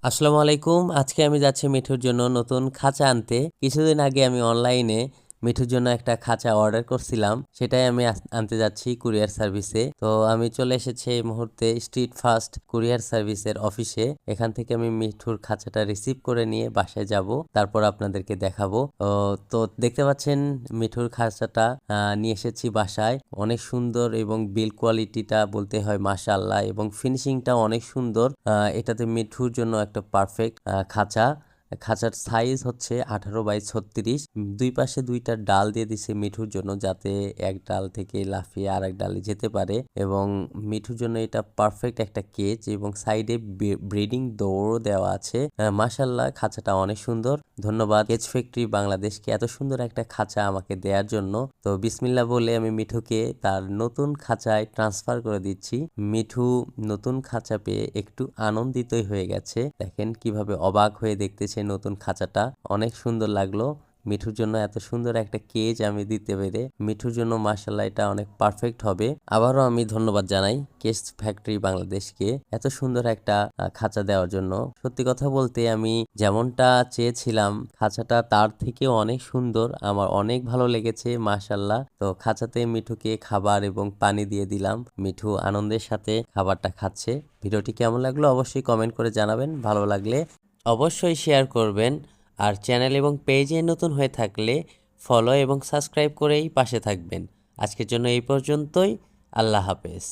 আসসালামু আলাইকুম। আজকে আমি যাচ্ছি মিঠুর জন্য নতুন খাঁচা আনতে। কিছুদিন আগে আমি অনলাইনে মিঠুর জন্য একটা খাঁচা অর্ডার করছিলাম। সেটাই আমি আনতে যাচ্ছি কুরিয়ার সার্ভিসে। তো আমি চলে এসেছি এই মুহূর্তে স্ট্রিট ফাস্ট কুরিয়ার সার্ভিসের অফিসে। এখান থেকে আমি মিঠুর খাঁচাটা রিসিভ করে নিয়ে বাসায় যাব। তারপর আপনাদেরকে দেখাবো। তো দেখতে পাচ্ছেন মিঠুর খাঁচাটা নিয়ে এসেছি বাসায়। অনেক সুন্দর এবং বিল্ড কোয়ালিটিটা বলতে হয় মাশাআল্লাহ, এবং ফিনিশিংটা অনেক সুন্দর। এটাতে মিঠুর জন্য একটা পারফেক্ট খাঁচা। খাঁচার সাইজ হচ্ছে 18x36। দুই পাশে দুইটা ডাল দিয়ে দিছে মিঠুর জন্য, যাতে এক ডাল থেকে লাফিয়ে আর এক ডালে যেতে পারে, এবং মিঠুর জন্য এটা পারফেক্ট একটা কেজ, এবং সাইডে ব্রিডিং ডোরও দেওয়া আছে। মাশাআল্লাহ, খাঁচাটা অনেক সুন্দর। ধন্যবাদ কেজ ফ্যাক্টরি বাংলাদেশকে এত সুন্দর একটা খাঁচা আমাকে দেওয়ার জন্য। তো বিসমিল্লাহ বলে আমি মিঠুকে তার নতুন খাঁচায় ট্রান্সফার করে দিচ্ছি। মিঠু নতুন খাঁচা পেয়ে একটু আনন্দিতই হয়ে গেছে। দেখেন কিভাবে অবাক হয়ে দেখতেছে নতুন খাঁচাটা। অনেক সুন্দর লাগলো। মিঠুর জন্য এত সুন্দর একটা কেজ আমি দিতে পেরে মিঠুর জন্য মাশাআল্লাহ এটা অনেক পারফেক্ট হবে। আবারও আমি ধন্যবাদ জানাই কেজ ফ্যাক্টরি বাংলাদেশকে এত সুন্দর একটা খাঁচা দেওয়ার জন্য। সত্যি কথা বলতে আমি যেমনটা চেয়েছিলাম খাঁচাটা তার থেকেও অনেক সুন্দর। আমার অনেক ভালো লেগেছে মাশাআল্লাহ। তো খাঁচাতে মিঠুকে খাবার এবং পানি দিয়ে দিলাম। মিঠু আনন্দের সাথে খাবারটা খাচ্ছে। ভিডিওটি কেমন লাগলো অবশ্যই কমেন্ট করে জানাবেন। ভালো লাগলে অবশ্যই শেয়ার করবেন। আর চ্যানেল এবং পেজে নতুন হয়ে থাকলে ফলো এবং সাবস্ক্রাইব করেই পাশে থাকবেন। আজকের জন্য এই পর্যন্তই। আল্লাহ হাফেজ।